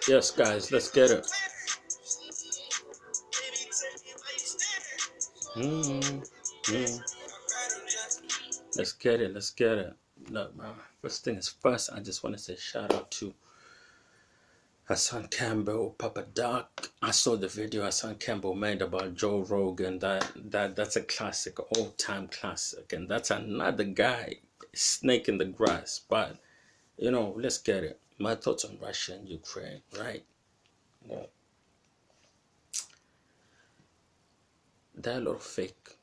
Yes, guys, let's get it. Let's get it. Let's get it. Look, first thing is first, I just want to say shout out to Hassan Campbell, Papa Doc. I saw the video Hassan Campbell made about Joe Rogan. That's a classic, old-time classic. And that's another guy, snake in the grass. But, you know, let's get it. My thoughts on Russia and Ukraine, right? Yeah. There are a lot of fake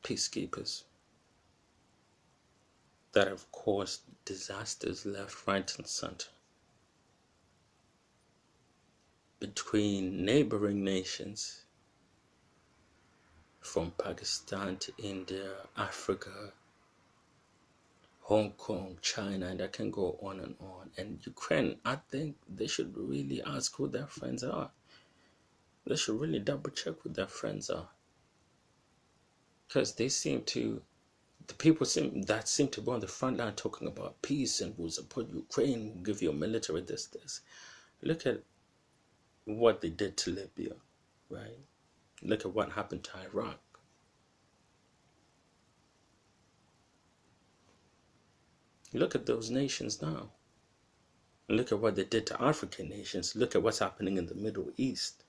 peacekeepers that have caused disasters left, right, and center. Between neighboring nations, from Pakistan to India, Africa, Hong Kong, China, and I can go on and on. And Ukraine, I think they should really ask who their friends are. They should really double check who their friends are. Because they seem to, the people seem to be on the front line talking about peace and we'll support Ukraine, we'll give you a military this. Look at what they did to Libya, right? Look at what happened to Iraq. Look at those nations now. Look at what they did to African nations. Look at what's happening in the Middle East.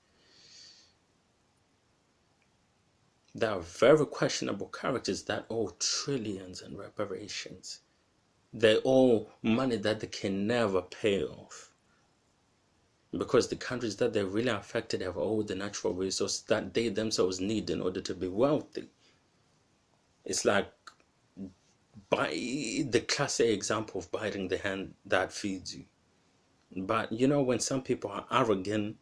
There are very questionable characters that owe trillions in reparations. They owe money that they can never pay off. Because the countries that they're really affected have all the natural resources that they themselves need in order to be wealthy. It's like the classic example of biting the hand that feeds you. But you know, when some people are arrogant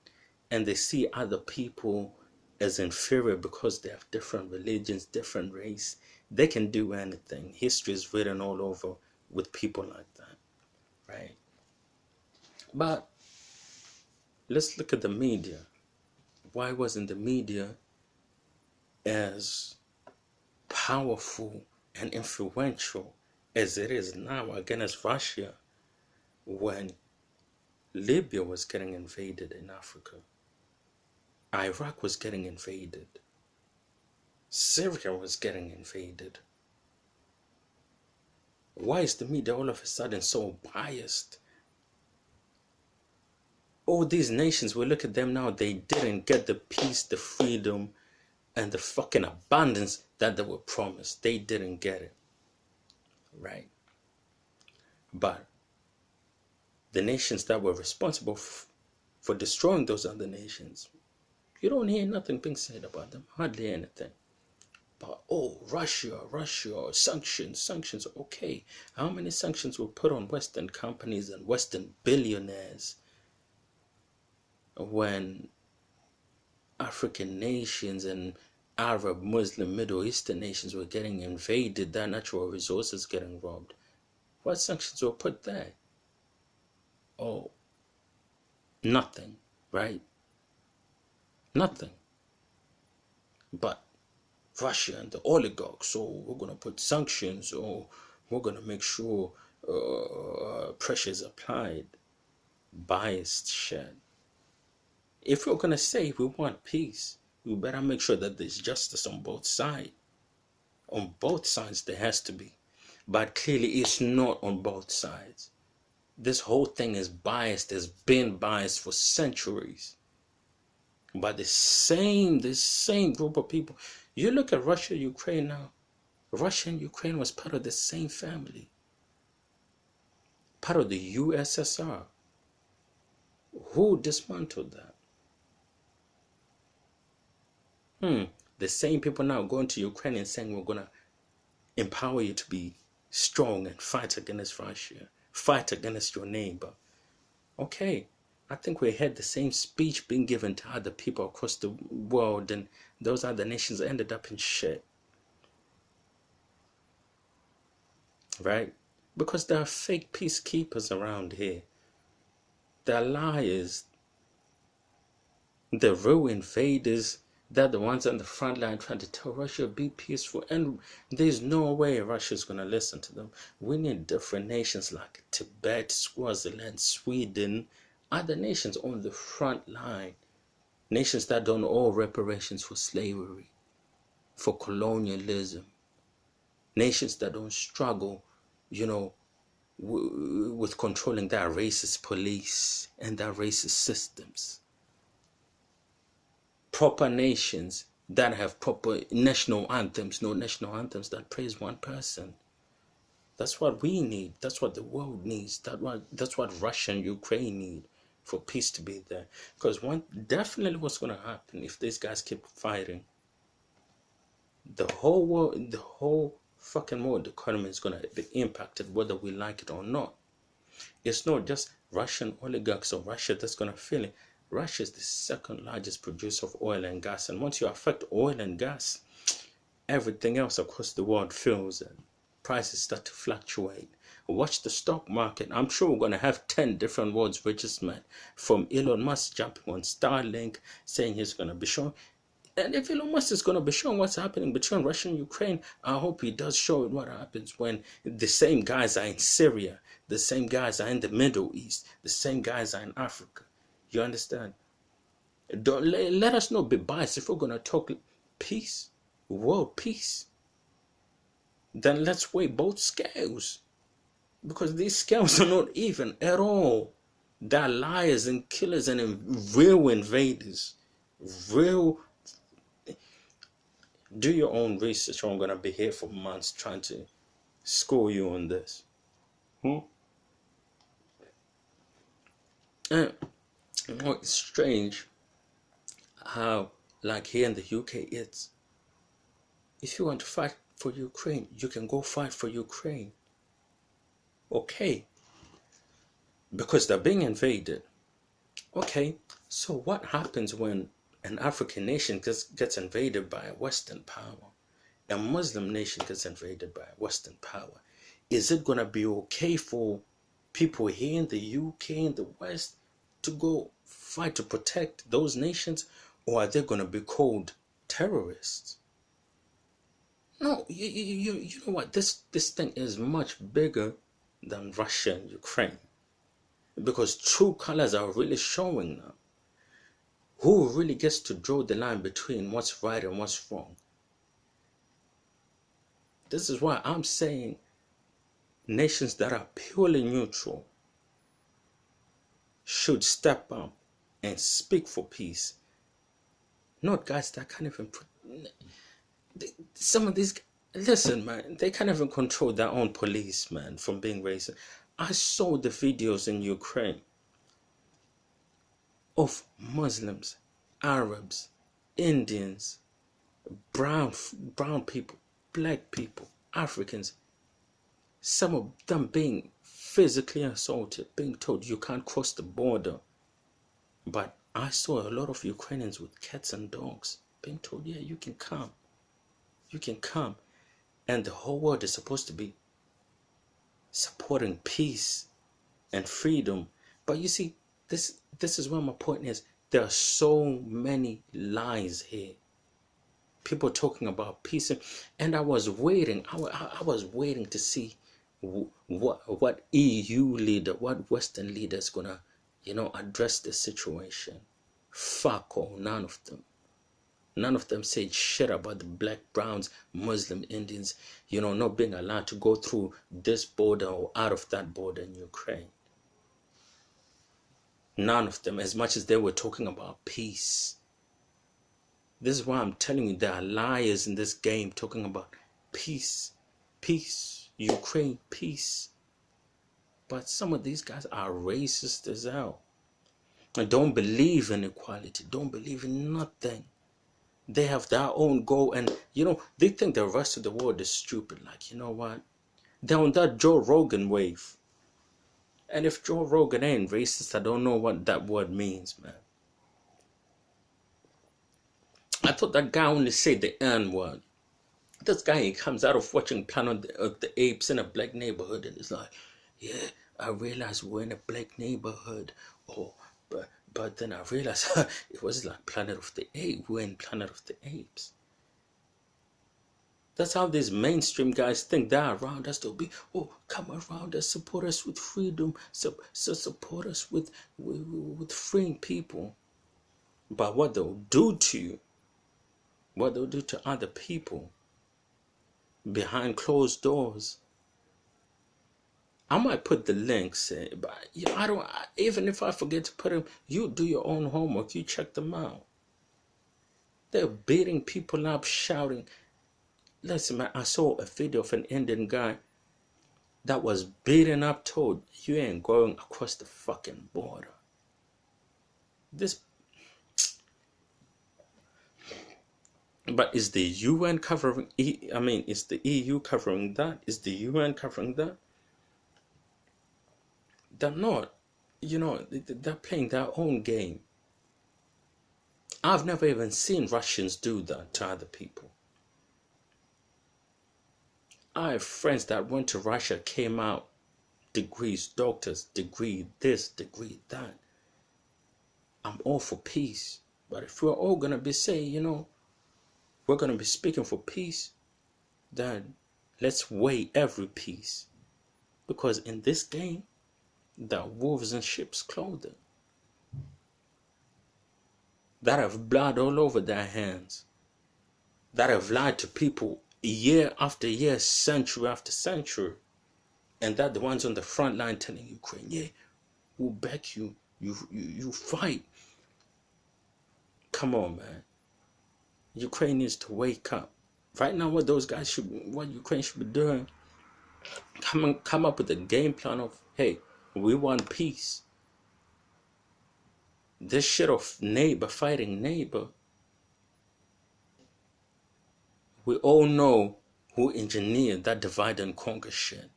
and they see other people as inferior because they have different religions, different race, they can do anything. History is written all over with people like that, right? But let's look at the media. Why wasn't the media as powerful and influential as it is now against Russia when Libya was getting invaded in Africa? Iraq was getting invaded. Syria was getting invaded. Why is the media all of a sudden so biased? All these nations, we look at them now, they didn't get the peace, the freedom, and the fucking abundance that they were promised. They didn't get it, right? But the nations that were responsible for destroying those other nations, you don't hear nothing being said about them, hardly anything. But, oh, Russia, sanctions, okay. How many sanctions were put on Western companies and Western billionaires when African nations and Arab, Muslim, Middle Eastern nations were getting invaded, their natural resources getting robbed? What sanctions were put there? Oh, nothing, right? Nothing. But Russia and the oligarchs, so we're going to put sanctions, or we're going to make sure pressure is applied. Biased shit. If we're going to say we want peace, we better make sure that there's justice on both sides. On both sides there has to be. But clearly it's not on both sides. This whole thing is biased, has been biased for centuries. By the same group of people. You look at Russia, Ukraine now. Russia and Ukraine was part of the same family. Part of the USSR. Who dismantled that? The same people now going to Ukraine and saying we're going to empower you to be strong and fight against Russia. Fight against your neighbor. Okay. I think we had the same speech being given to other people across the world, and those other nations ended up in shit. Right? Because there are fake peacekeepers around here. They're liars. The real invaders They're the ones on the front line trying to tell Russia, be peaceful. And there's no way Russia's going to listen to them. We need different nations like Tibet, Swaziland, Sweden, other nations on the front line. Nations that don't owe reparations for slavery, for colonialism. Nations that don't struggle, with controlling their racist police and their racist systems. Proper nations that have proper national anthems, no national anthems that praise one person. That's what we need. That's what the world needs. That's what Russia and Ukraine need for peace to be there. Because definitely what's going to happen if these guys keep fighting, the whole world, the whole fucking world economy is going to be impacted whether we like it or not. It's not just Russian oligarchs or Russia that's going to feel it. Russia is the second largest producer of oil and gas. And once you affect oil and gas, everything else across the world feels it. Prices start to fluctuate. Watch the stock market. I'm sure we're going to have 10 different world's richest men. From Elon Musk jumping on Starlink, saying he's going to be shown. And if Elon Musk is going to be showing what's happening between Russia and Ukraine, I hope he does show what happens when the same guys are in Syria, the same guys are in the Middle East, the same guys are in Africa. You understand? Don't let us not be biased. If we're going to talk peace, world peace, then let's weigh both scales. Because these scales are not even at all. They're liars and killers and real invaders. Real. Do your own research, or I'm going to be here for months trying to school you on this. And it's strange how, like here in the UK, it's if you want to fight for Ukraine, you can go fight for Ukraine. Okay. Because they're being invaded. Okay. So what happens when an African nation gets invaded by a Western power? A Muslim nation gets invaded by a Western power. Is it going to be okay for people here in the UK, in the West, to go fight to protect those nations? Or are they going to be called terrorists? No, you know what? This thing is much bigger than Russia and Ukraine. Because true colors are really showing now. Who really gets to draw the line between what's right and what's wrong? This is why I'm saying nations that are purely neutral should step up and speak for peace. Not guys that can't even put... Some of these... Listen, man, they can't even control their own police, man, from being racist. I saw the videos in Ukraine of Muslims, Arabs, Indians, brown people, black people, Africans, some of them being physically assaulted, being told you can't cross the border. But I saw a lot of Ukrainians with cats and dogs being told, yeah, you can come. You can come. And the whole world is supposed to be supporting peace and freedom. But you see, this is where my point is. There are so many lies here. People talking about peace, and I was waiting. I was waiting to see what EU leader, what Western leader is gonna, address the situation. Fuck all, none of them. None of them said shit about the black, browns, Muslim, Indians, not being allowed to go through this border or out of that border in Ukraine. None of them, as much as they were talking about peace. This is why I'm telling you, there are liars in this game talking about peace, peace, Ukraine, peace. But some of these guys are racist as hell. And don't believe in equality, don't believe in nothing. They have their own goal, and they think the rest of the world is stupid. Like, you know what? They're on that Joe Rogan wave. And if Joe Rogan ain't racist, I don't know what that word means, man. I thought that guy only said the N word. This guy, he comes out of watching Planet of the Apes in a black neighborhood, and he's like, yeah, I realize we're in a black neighborhood. Oh, But then I realized it was like Planet of the Apes. We're in Planet of the Apes. That's how these mainstream guys think. They're around us. They'll be, oh, come around us, support us with freedom, support us with freeing people. But what they'll do to you, what they'll do to other people behind closed doors. I might put the links in, but I don't. Even if I forget to put them, you do your own homework. You check them out. They're beating people up, shouting. Listen, man, I saw a video of an Indian guy that was beaten up, told, you ain't going across the fucking border. This, but is the UN covering, is the EU covering that? Is the UN covering that? They're not. They're playing their own game. I've never even seen Russians do that to other people. I have friends that went to Russia, came out, degrees, doctors, degree this, degree that. I'm all for peace. But if we're all going to be saying, we're going to be speaking for peace, then let's weigh every piece. Because in this game, there are wolves in sheep's clothing that have blood all over their hands, that have lied to people year after year, century after century, and that the ones on the front line telling Ukraine, yeah, we'll back you, you fight. Come on, man. Ukraine needs to wake up. Right now, what Ukraine should be doing, come up with a game plan of, hey, we want peace. This shit of neighbor fighting neighbor, we all know who engineered that divide and conquer shit.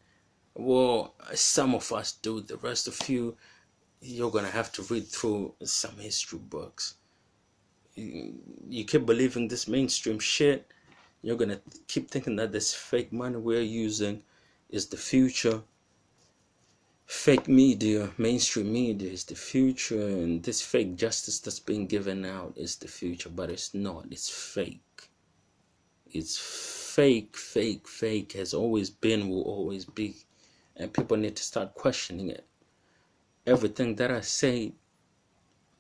Well, some of us do. The rest of you're gonna have to read through some history books. You keep believing this mainstream shit, you're gonna keep thinking that this fake money we're using is the future. Fake media, mainstream media is the future, and this fake justice that's being given out is the future, but it's not. It's fake. It's fake, has always been, will always be. And people need to start questioning it. Everything that I say,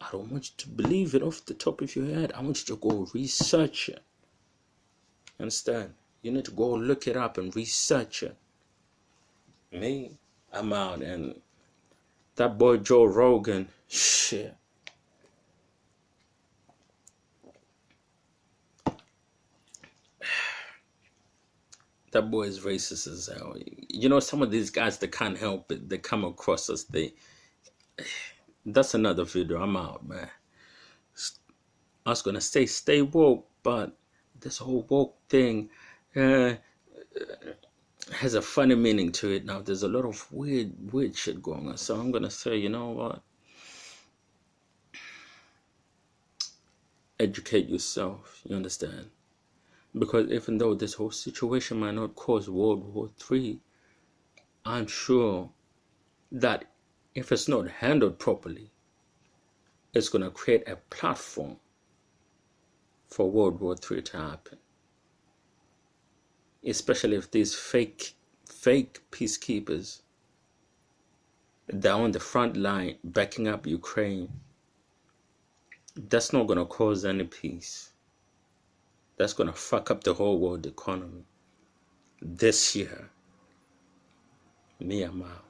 I don't want you to believe it off the top of your head. I want you to go research it. Understand? You need to go look it up and research it. Me, I'm out, and that boy Joe Rogan, shit. That boy is racist as hell. Some of these guys, they can't help it. They come across us. That's another video. I'm out, man. I was gonna say stay woke, but this whole woke thing has a funny meaning to it now. There's a lot of weird shit going on. So I'm gonna say, you know what? Educate yourself. You understand? Because even though this whole situation might not cause World War III, I'm sure that if it's not handled properly, it's going to create a platform for World War III to happen. Especially if these fake peacekeepers, they're on the front line backing up Ukraine. That's not going to cause any peace. That's going to fuck up the whole world economy. This year, me, I'm out.